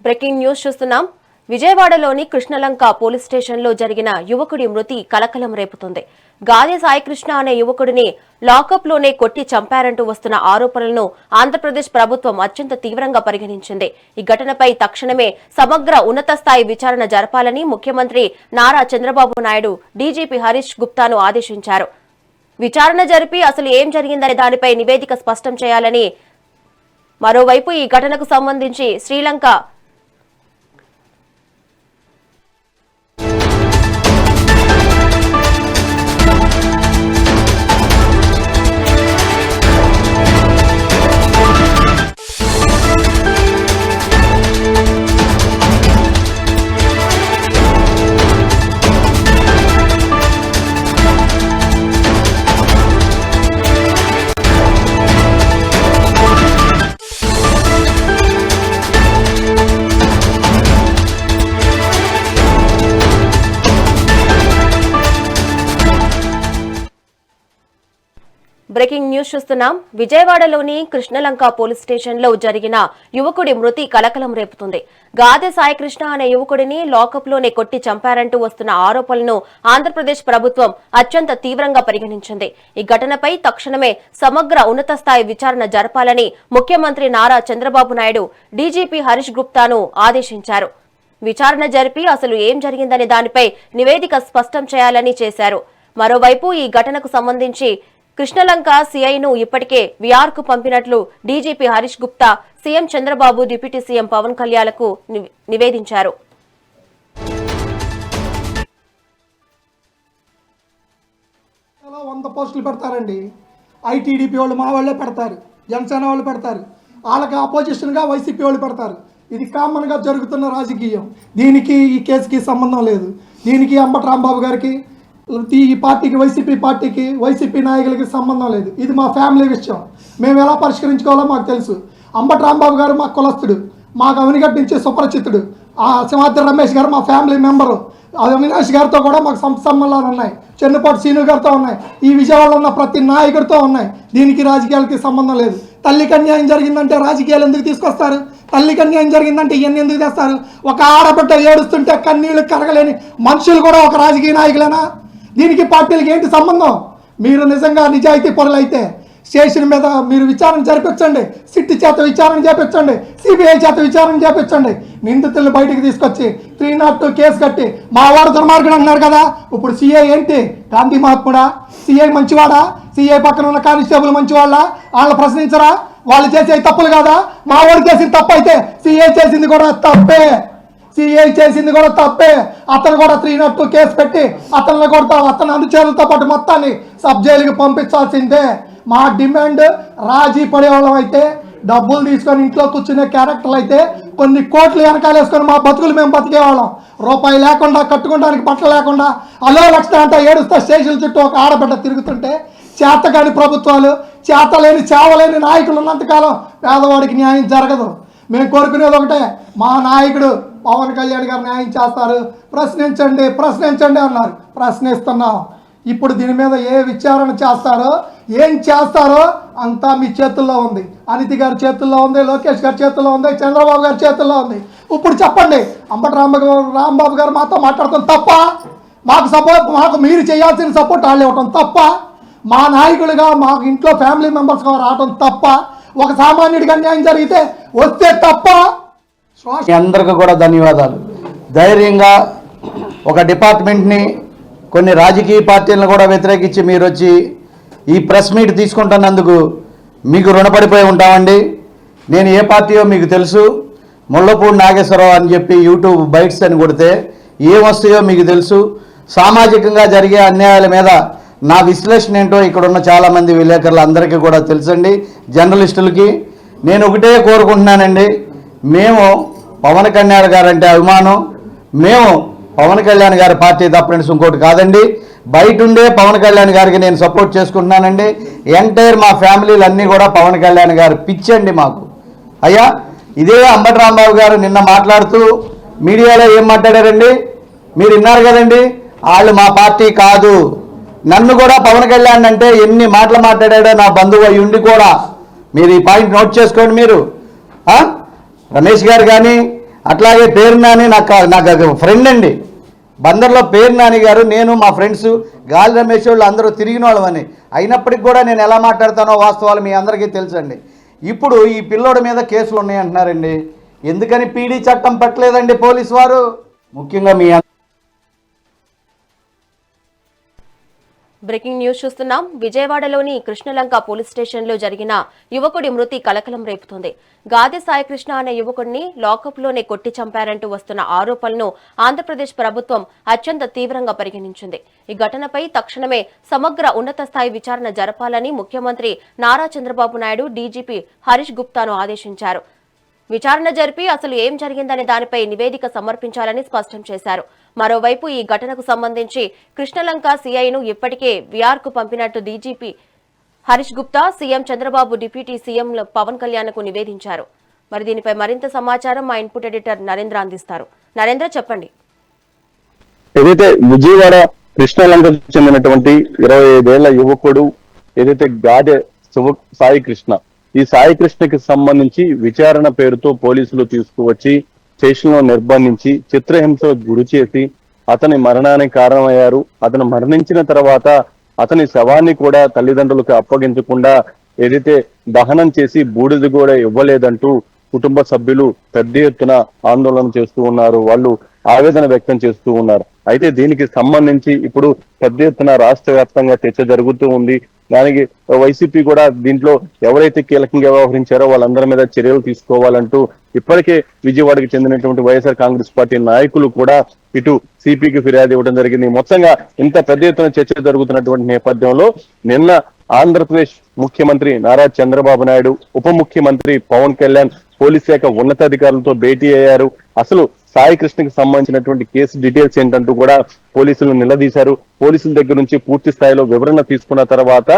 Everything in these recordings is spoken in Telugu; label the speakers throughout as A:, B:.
A: బ్రేకింగ్ న్యూస్ చూస్తున్నాం. విజయవాడలోని కృష్ణలంక పోలీస్ స్టేషన్లో జరిగిన యువకుడి మృతి కలకలం రేపుతుంది. గాదే సాయికృష్ణ అనే యువకుడిని లాకప్లోనే కొట్టి చంపారంటూ వస్తున్న ఆరోపణలను ఆంధ్రప్రదేశ్ ప్రభుత్వం అత్యంత తీవ్రంగా పరిగణించింది. ఈ ఘటనపై తక్షణమే సమగ్ర ఉన్నత స్థాయి విచారణ జరపాలని ముఖ్యమంత్రి నారా చంద్రబాబు నాయుడు డీజీపీ హరీష్ గుప్తాను ఆదేశించారు. విచారణ జరిపి అసలు ఏం జరిగిందనే దానిపై నివేదిక స్పష్టం చేయాలని. మరోవైపు ఈ ఘటనకు సంబంధించి శ్రీలంక బ్రేకింగ్ న్యూస్ చూస్తున్నాం. విజయవాడలోని కృష్ణలంక పోలీస్ స్టేషన్లో జరిగిన యువకుడి మృతి కలకలం రేపుతుంది. గాదే సాయికృష్ణ అనే యువకుడిని లాకప్లోనే కొట్టి చంపారంటూ వస్తున్న ఆరోపణలను ఆంధ్రప్రదేశ్ ప్రభుత్వం అత్యంత తీవ్రంగా పరిగణించింది. ఈ ఘటనపై తక్షణమే సమగ్ర ఉన్నత స్థాయి విచారణ జరపాలని ముఖ్యమంత్రి నారా చంద్రబాబు నాయుడు డీజీపీ హరీష్ గుప్తాను ఆదేశించారు. విచారణ జరిపి అసలు ఏం జరిగిందనే దానిపై నివేదిక స్పష్టం చేయాలని చేశారు. మరోవైపు ఈ ఘటనకు సంబంధించి కృష్ణలంక సీఐను ఇప్పటికే విఆర్ కు పంపినట్లు DGP Harish Gupta CM Chandrababu, deputy CM Pawan కళ్యాణ్కు నివేదించారు.
B: పోస్టులు పెడతారండి. ఐటీడీపీ వాళ్ళు మా వాళ్ళే పెడతారు, జనసేన వాళ్ళు పెడతారు, వాళ్ళకి అపోజిషన్గా వైసీపీ వాళ్ళు పెడతారు. ఇది కామన్గా జరుగుతున్న రాజకీయం. దీనికి ఈ కేసుకి సంబంధం లేదు. దీనికి అంబటి రాంబాబు గారికి, ఈ పార్టీకి, వైసీపీ నాయకులకి సంబంధం లేదు. ఇది మా ఫ్యామిలీ విషయం. మేము ఎలా పరిష్కరించుకోవాలో మాకు తెలుసు. అంబటి రాంబాబు గారు మా కులస్తుడు, మాకు అవినిగడ్డ నుంచి సుపరిచితుడు. సింహాద్రి రమేష్ గారు మా ఫ్యామిలీ మెంబరు. అవినాష్ గారితో కూడా మాకు సంబంధాలు ఉన్నాయి. చెన్నుపాటి సీను గారితో ఉన్నాయి. ఈ విజయవాడలో ఉన్న ప్రతి నాయకుడితో ఉన్నాయి. దీనికి రాజకీయాలకి సంబంధం లేదు. తల్లికి అన్యాయం జరిగిందంటే రాజకీయాలు ఎందుకు తీసుకొస్తారు? తల్లికి అన్యాయం జరిగిందంటే ఇవన్నీ ఎందుకు తెస్తారు? ఒక ఆడబిడ్డ ఏడుస్తుంటే కన్నీళ్ళు కరగలేని మనుషులు కూడా ఒక రాజకీయ నాయకులేనా? దీనికి పార్టీలకి ఏంటి సంబంధం? మీరు నిజంగా నిజాయితీ పరులైతే స్టేషన్ మీద మీరు విచారణ జరిపించండి. సిట్ చేత విచారణ చేపించండి, సిబిఐ చేత విచారణ చేపించండి. నిందితులను బయటకు తీసుకొచ్చి 302 కేసు కట్టి మా వాడు దుర్మార్గుడు అన్నారు కదా. ఇప్పుడు సిఐ ఏంటి? గాంధీ మహాత్ముడా? సిఐ మంచివాడా? సిఐ పక్కన ఉన్న కానిస్టేబుల్ మంచివాళ్ళ? వాళ్ళని ప్రశ్నించరా? వాళ్ళు చేసే తప్పులు కాదా? మా వాడు చేసిన తప్పు అయితే సిఐ చేసింది కూడా తప్పే. అతను కూడా 302 కేసు పెట్టి అతను కొడతా, అతని అనుచరులతో పాటు మొత్తాన్ని సబ్ జైలుకి పంపించాల్సిందే. మా డిమాండ్ రాజీ పడేవాళ్ళం అయితే, డబ్బులు తీసుకొని ఇంట్లో కూర్చునే క్యారెక్టర్లు అయితే కొన్ని కోట్లు వెనకాలేసుకొని మా బతుకులు మేము బతికేవాళ్ళం. రూపాయి లేకుండా, కట్టుకోవడానికి బట్టలు లేకుండా అలో లక్షణ అంతా ఏడుస్తా స్టేషన్ల చుట్టూ ఒక ఆడబిడ్డ తిరుగుతుంటే, చేతగాని ప్రభుత్వాలు, చేతలేని చావలేని నాయకులు ఉన్నంతకాలం పేదవాడికి న్యాయం జరగదు. మేము కోరుకునేది ఒకటే, మా నాయకుడు పవన్ కళ్యాణ్ గారు న్యాయం చేస్తారు. ప్రశ్నించండి అన్నారు. ప్రశ్నిస్తున్నాం. ఇప్పుడు దీని మీద ఏ విచారణ చేస్తారో, ఏం చేస్తారో అంతా మీ చేతుల్లో ఉంది. అనితి గారి చేతుల్లో ఉంది, లోకేష్ గారి చేతుల్లో ఉంది, చంద్రబాబు గారి చేతుల్లో ఉంది. ఇప్పుడు చెప్పండి, అంబటి రాంబాబు గారు మాతో మాట్లాడటం తప్ప? మాకు మీరు చేయాల్సిన సపోర్ట్ వాళ్ళు ఇవ్వటం తప్ప? మా నాయకులుగా మాకు ఇంట్లో ఫ్యామిలీ మెంబర్స్గా రావటం తప్ప? ఒక సామాన్యుడికి అన్యాయం జరిగితే వస్తే తప్ప?
C: అందరికీ కూడా ధన్యవాదాలు. ధైర్యంగా ఒక డిపార్ట్మెంట్ని, కొన్ని రాజకీయ పార్టీలను కూడా వ్యతిరేకించి మీరు వచ్చి ఈ ప్రెస్ మీట్ తీసుకుంటున్నందుకు మీకు రుణపడిపోయి ఉంటామండి. నేను ఏ పార్టీయో మీకు తెలుసు. ముళ్ళపూడి నాగేశ్వరరావు అని చెప్పి యూట్యూబ్ బైట్స్ అని కొడితే ఏమొస్తాయో మీకు తెలుసు. సామాజికంగా జరిగే అన్యాయాల మీద నా విశ్లేషణ ఏంటో ఇక్కడ ఉన్న చాలామంది విలేకరులు అందరికీ కూడా తెలుసండి. జర్నలిస్టులకి నేను ఒకటే కోరుకుంటున్నానండి, మేము పవన్ కళ్యాణ్ గారు అంటే అభిమానం. మేము పవన్ కళ్యాణ్ గారి పార్టీ తప్పనిసి ఇంకోటి కాదండి. బయట ఉండే పవన్ కళ్యాణ్ గారికి నేను సపోర్ట్ చేసుకుంటున్నానండి. ఎంటైర్ మా ఫ్యామిలీలు అన్నీ కూడా పవన్ కళ్యాణ్ గారు పిచ్చండి మాకు. అయ్యా, ఇదే అంబటి రాంబాబు గారు నిన్న మాట్లాడుతూ మీడియాలో ఏం మాట్లాడారండి? మీరు విన్నారు కదండి. వాళ్ళు మా పార్టీ కాదు, నన్ను కూడా పవన్ కళ్యాణ్ అంటే ఎన్ని మాటలు మాట్లాడాడో నా బంధువు అయి ఉండి కూడా మీరు ఈ పాయింట్ నోట్ చేసుకోండి. మీరు రమేష్ గారు కానీ అట్లాగే పేరు నాని నాకు ఫ్రెండ్ అండి. బందర్లో పేరు నాని గారు, నేను మా ఫ్రెండ్స్ గాలి రమేష్ వాళ్ళు అందరూ తిరిగిన వాళ్ళమని. అయినప్పటికీ కూడా నేను ఎలా మాట్లాడతానో వాస్తవాలు మీ అందరికీ తెలుసండి. ఇప్పుడు ఈ పిల్లోడి మీద కేసులు ఉన్నాయంటున్నారండి. ఎందుకని పీడీ చట్టం పెట్టలేదండి పోలీసు వారు? ముఖ్యంగా మీ
A: బ్రేకింగ్ న్యూస్ చూస్తున్నాం. విజయవాడలోని కృష్ణలంక పోలీస్ స్టేషన్లో జరిగిన యువకుడి మృతి కలకలం రేపుతుంది. గాదె సాయికృష్ణ అనే యువకుడిని లాకప్లోనే కొట్టి చంపారంటూ వస్తున్న ఆరోపణలను ఆంధ్రప్రదేశ్ ప్రభుత్వం అత్యంత తీవ్రంగా పరిగణించింది. ఈ ఘటనపై తక్షణమే సమగ్ర ఉన్నత స్థాయి విచారణ జరపాలని ముఖ్యమంత్రి నారా చంద్రబాబు నాయుడు డీజీపీ హరీష్ గుప్తాను ఆదేశించారు. విచారణ జరిపి అసలు ఏం జరిగిందనే దానిపై నివేదిక సమర్పించాలని స్పష్టం చేశారు. మరోవైపు ఈ ఘటనకు సంబంధించి కృష్ణలంక సీఐను ఇప్పటికే విఆర్కు పంపినట్టు DGP Harish Gupta CM Chandrababu deputy CM Pawan కళ్యాణ్కు నివేదించారు. మరి దీనిపై మరింత సమాచారం మా ఇన్పుట్ ఎడిటర్ నరేంద్ర అందిస్తారు. నరేంద్ర, చెప్పండి.
D: ఏదైతే విజయవాడ కృష్ణలంకకు చెందినటువంటి 25 ఏళ్ల యువకుడు ఏదైతే గాదె సాయి కృష్ణ, ఈ సాయి కృష్ణకి సంబంధించి విచారణ పేరుతో పోలీసులు తీసుకువచ్చి స్టేషన్ లో నిర్బంధించి చిత్రహింసకు గురి చేసి అతని మరణానికి కారణమయ్యారు. అతను మరణించిన తర్వాత అతని శవాన్ని కూడా తల్లిదండ్రులకు అప్పగించకుండా ఏదైతే దహనం చేసి బూడిద కూడా ఇవ్వలేదంటూ కుటుంబ సభ్యులు పెద్ద ఎత్తున ఆందోళన చేస్తూ ఉన్నారు. వాళ్ళు ఆవేదన వ్యక్తం చేస్తూ ఉన్నారు. అయితే దీనికి సంబంధించి ఇప్పుడు పెద్ద ఎత్తున రాష్ట్ర వ్యాప్తంగా చర్చ జరుగుతూ ఉంది. దానికి వైసీపీ కూడా దీంట్లో ఎవరైతే కీలకంగా వ్యవహరించారో వాళ్ళందరి మీద చర్యలు తీసుకోవాలంటూ ఇప్పటికే విజయవాడకి చెందినటువంటి వైఎస్ఆర్ కాంగ్రెస్ పార్టీ నాయకులు కూడా ఇటు సిపికి ఫిర్యాదు ఇవ్వడం జరిగింది. మొత్తంగా ఇంత పెద్ద ఎత్తున చర్చ జరుగుతున్నటువంటి నేపథ్యంలో నిన్న ఆంధ్రప్రదేశ్ ముఖ్యమంత్రి నారా చంద్రబాబు నాయుడు, ఉప ముఖ్యమంత్రి పవన్ కళ్యాణ్, పోలీస్ శాఖ ఉన్నతాధికారులతో భేటీ అయ్యారు. అసలు సాయి కృష్ణకి సంబంధించినటువంటి కేసు డీటెయిల్స్ ఏంటంటూ కూడా పోలీసులు నిలదీశారు. పోలీసుల దగ్గర నుంచి పూర్తి స్థాయిలో వివరణ తీసుకున్న తర్వాత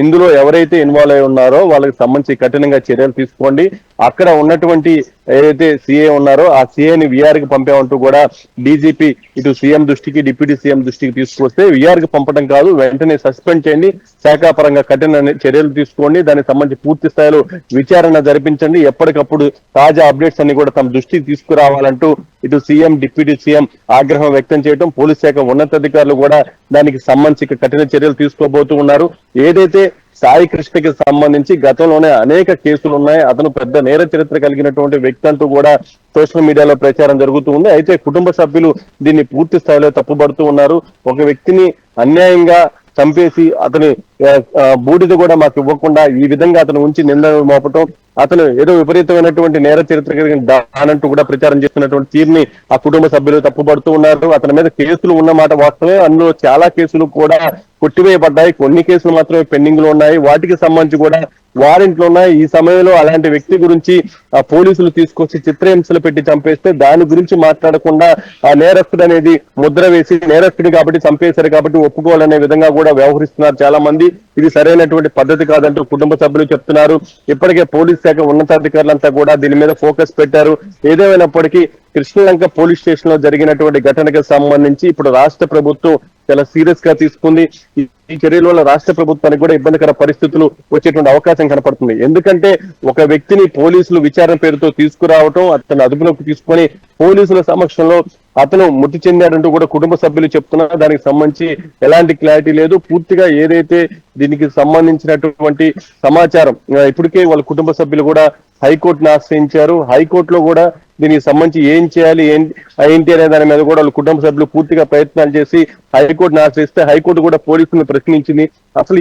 D: ఇందులో ఎవరైతే ఇన్వాల్వ్ అయి ఉన్నారో వాళ్ళకి సంబంధించి కఠినంగా చర్యలు తీసుకోండి, అక్కడ ఉన్నటువంటి ఏదైతే సీఏ ఉన్నారో ఆ సీఏని విఆర్ కి పంపామంటూ కూడా డీజీపీ ఇటు సీఎం దృష్టికి, డిప్యూటీ సీఎం దృష్టికి తీసుకొస్తే విఆర్ కి పంపడం కాదు, వెంటనే సస్పెండ్ చేయండి, శాఖాపరంగా కఠిన చర్యలు తీసుకోండి, దానికి సంబంధించి పూర్తి స్థాయిలో విచారణ జరిపించండి, ఎప్పటికప్పుడు తాజా అప్డేట్స్ అన్ని కూడా తమ దృష్టికి తీసుకురావాలంటూ ఇటు సీఎం, డిప్యూటీ సీఎం ఆగ్రహం వ్యక్తం చేయడం, పోలీస్ శాఖ ఉన్నతాధికారులు కూడా దానికి సంబంధించి కఠిన చర్యలు తీసుకోబోతూ ఉన్నారు. ఏదైతే సాయి కృష్ణకి సంబంధించి గతంలోనే అనేక కేసులు ఉన్నాయి, అతను పెద్ద నేర చరిత్ర కలిగినటువంటి వ్యక్తి అంటూ కూడా సోషల్ మీడియాలో ప్రచారం జరుగుతూ ఉంది. అయితే కుటుంబ సభ్యులు దీన్ని పూర్తి స్థాయిలో తప్పుపడుతూ ఉన్నారు. ఒక వ్యక్తిని అన్యాయంగా చంపేసి అతని బూడిద కూడా మాకు ఇవ్వకుండా ఈ విధంగా అతను ఉంచి నిందలు మోపటం, అతను ఏదో విపరీతమైనటువంటి నేర చరిత్ర కలిగిన దానంటూ కూడా ప్రచారం చేస్తున్నటువంటి తీరుని ఆ కుటుంబ సభ్యులు తప్పుపడుతూ ఉన్నారు. అతని మీద కేసులు ఉన్నమాట వాస్తవమే, అందులో చాలా కేసులు కూడా కొట్టివేయబడ్డాయి, కొన్ని కేసులు మాత్రమే పెండింగ్ లో ఉన్నాయి, వాటికి సంబంధించి కూడా వారెంట్లు ఉన్నాయి. ఈ సమయంలో అలాంటి వ్యక్తి గురించి ఆ పోలీసులు తీసుకొచ్చి చిత్రహింసలు పెట్టి చంపేస్తే దాని గురించి మాట్లాడకుండా ఆ నేరస్తుడు అనేది ముద్ర వేసి నేరస్తుడు కాబట్టి చంపేశారు కాబట్టి ఒప్పుకోవాలనే విధంగా కూడా వ్యవహరిస్తున్నారు చాలా మంది. ఇది సరైనటువంటి పద్ధతి కాదంటూ కుటుంబ సభ్యులు చెప్తున్నారు. ఇప్పటికే పోలీస్ శాఖ ఉన్నతాధికారులంతా కూడా దీని మీద ఫోకస్ పెట్టారు. ఏదేమైనప్పటికీ కృష్ణలంక పోలీస్ స్టేషన్ లో జరిగినటువంటి ఘటనకు సంబంధించి ఇప్పుడు రాష్ట్ర ప్రభుత్వం చాలా సీరియస్ గా తీసుకుంది. ఈ చర్యల వల్ల రాష్ట్ర ప్రభుత్వానికి కూడా ఇబ్బందికర పరిస్థితులు వచ్చేటువంటి అవకాశం కనపడుతుంది. ఎందుకంటే ఒక వ్యక్తిని పోలీసులు విచారణ పేరుతో తీసుకురావటం, అతను అదుపులోకి తీసుకొని పోలీసుల సమక్షంలో అతను మృతి చెందాడంటూ కూడా కుటుంబ సభ్యులు చెప్తున్నారు. దానికి సంబంధించి ఎలాంటి క్లారిటీ లేదు. పూర్తిగా ఏదైతే దీనికి సంబంధించినటువంటి సమాచారం ఇప్పటికే వాళ్ళ కుటుంబ సభ్యులు కూడా హైకోర్టును ఆశ్రయించారు. హైకోర్టులో కూడా దీనికి సంబంధించి ఏం చేయాలి ఏంటి అనే దాని మీద కూడా వాళ్ళ కుటుంబ సభ్యులు పూర్తిగా ప్రయత్నాలు చేసి హైకోర్టును ఆశ్రయిస్తే హైకోర్టు కూడా పోలీసులను ప్రశ్నించింది. అసలు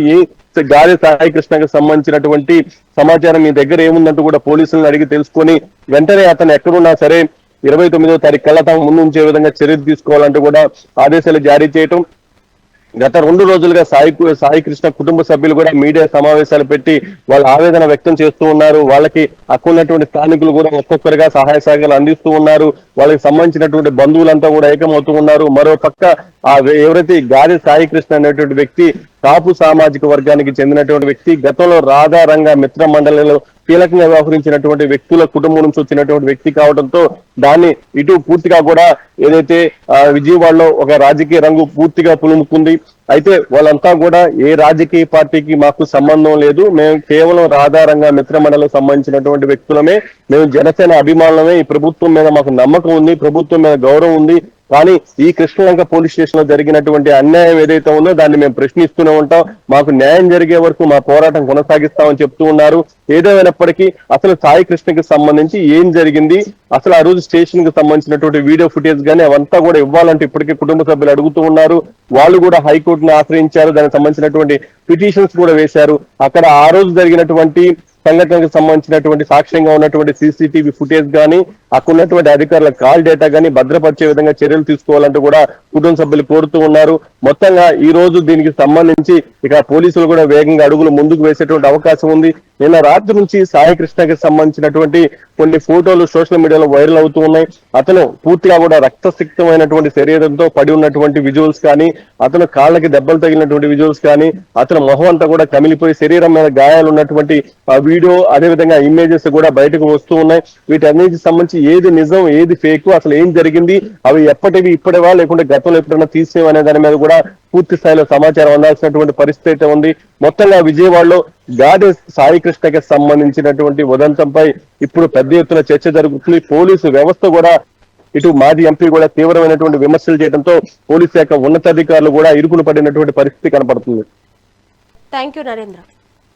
D: గాదె సాయి కృష్ణకి సంబంధించినటువంటి సమాచారం మీ దగ్గర ఏముందంటూ కూడా పోలీసులను అడిగి తెలుసుకొని వెంటనే అతను ఎక్కడున్నా సరే 29వ తారీఖు కల్లా తాము ముందు ఉంచే విధంగా చర్యలు తీసుకోవాలంటూ కూడా ఆదేశాలు జారీ చేయటం. గత 2 రోజులుగా సాయి కృష్ణ కుటుంబ సభ్యులు కూడా మీడియా సమావేశాలు పెట్టి వాళ్ళ ఆవేదన వ్యక్తం చేస్తూ ఉన్నారు. వాళ్ళకి అక్కున్నటువంటి స్థానికులు కూడా ఒక్కొక్కరిగా సహాయ సహకారాలు అందిస్తూ ఉన్నారు. వాళ్ళకి సంబంధించినటువంటి బంధువులంతా కూడా ఏకమవుతూ ఉన్నారు. మరో పక్క ఎవరైతే గాదె సాయి కృష్ణ అనేటువంటి వ్యక్తి కాపు సామాజిక వర్గానికి చెందినటువంటి వ్యక్తి, గతంలో రాధారంగ మిత్ర మండలిలో కీలకంగా వ్యవహరించినటువంటి వ్యక్తుల కుటుంబం నుంచి వచ్చినటువంటి వ్యక్తి కావడంతో దాన్ని ఇటు పూర్తిగా కూడా ఏదైతే విజయవాడలో ఒక రాజకీయ రంగు పూర్తిగా పులుముకుంది. అయితే వాళ్ళంతా కూడా ఏ రాజకీయ పార్టీకి మాకు సంబంధం లేదు, మేము కేవలం రాధారంగ మిత్రమండలికి సంబంధించినటువంటి వ్యక్తులమే, మేము జనసేన అభిమానులమే, ఈ ప్రభుత్వం మీద మాకు నమ్మకం ఉంది, ప్రభుత్వం మీద గౌరవం ఉంది, కానీ ఈ కృష్ణలంక పోలీస్ స్టేషన్ లో జరిగినటువంటి అన్యాయం ఏదైతే ఉందో దాన్ని మేము ప్రశ్నిస్తూనే ఉంటాం, మాకు న్యాయం జరిగే వరకు మా పోరాటం కొనసాగిస్తామని చెప్తూ ఉన్నారు. ఏదేమైనప్పటికీ అసలు సాయి కృష్ణకి సంబంధించి ఏం జరిగింది, అసలు ఆ రోజు స్టేషన్ కి సంబంధించినటువంటి వీడియో ఫుటేజ్ కానీ అవంతా కూడా ఇవ్వాలంటే ఇప్పటికీ కుటుంబ సభ్యులు అడుగుతూ ఉన్నారు. వాళ్ళు కూడా హైకోర్టును ఆశ్రయించారు, దానికి సంబంధించినటువంటి పిటిషన్స్ కూడా వేశారు. అక్కడ ఆ రోజు జరిగినటువంటి సంఘటనకు సంబంధించినటువంటి సాక్ష్యంగా ఉన్నటువంటి సీసీటీవీ ఫుటేజ్ కానీ అక్కడ ఉన్నటువంటి అధికారుల కాల్ డేటా కానీ భద్రపరిచే విధంగా చర్యలు తీసుకోవాలంటూ కూడా కుటుంబ సభ్యులు కోరుతూ ఉన్నారు. మొత్తంగా ఈ రోజు దీనికి సంబంధించి ఇక పోలీసులు కూడా వేగంగా అడుగులు ముందుకు వేసేటువంటి అవకాశం ఉంది. నిన్న రాత్రి నుంచి సాయి కృష్ణకి సంబంధించినటువంటి కొన్ని ఫోటోలు సోషల్ మీడియాలో వైరల్ అవుతూ ఉన్నాయి. అతను పూర్తిగా కూడా రక్తసిక్తమైనటువంటి శరీరంతో పడి ఉన్నటువంటి విజువల్స్ కానీ, అతను కాళ్ళకి దెబ్బలు తగిలినటువంటి విజువల్స్ కానీ, అతను మొహం అంతా కూడా కమిలిపోయి శరీరం మీద గాయాలు ఉన్నటువంటి వీడియో, అదేవిధంగా ఇమేజెస్ కూడా బయటకు వస్తూ ఉన్నాయి. వీటన్నిటికి సంబంధించి ఏది నిజం ఏది ఫేక్, అసలు ఏం జరిగింది, అవి ఎప్పటివి ఇప్పటివా లేకుంటే గతంలో ఎప్పుడైనా తీసేవా అనే దాని మీద కూడా పూర్తి స్థాయిలో సమాచారం అందాల్సినటువంటి పరిస్థితి అయితే ఉంది. మొత్తంగా విజయవాడలో గాదె సాయి కృష్ణకి సంబంధించినటువంటి ఉదంతంపై ఇప్పుడు పెద్ద ఎత్తున చర్చ జరుగుతుంది. పోలీసు వ్యవస్థ కూడా ఇటు మాజీ ఎంపీ కూడా తీవ్రమైనటువంటి విమర్శలు చేయడంతో పోలీసు శాఖ ఉన్నతాధికారులు కూడా ఇరుకులు పడినటువంటి పరిస్థితి కనపడుతుంది.
A: Thank you Narendra.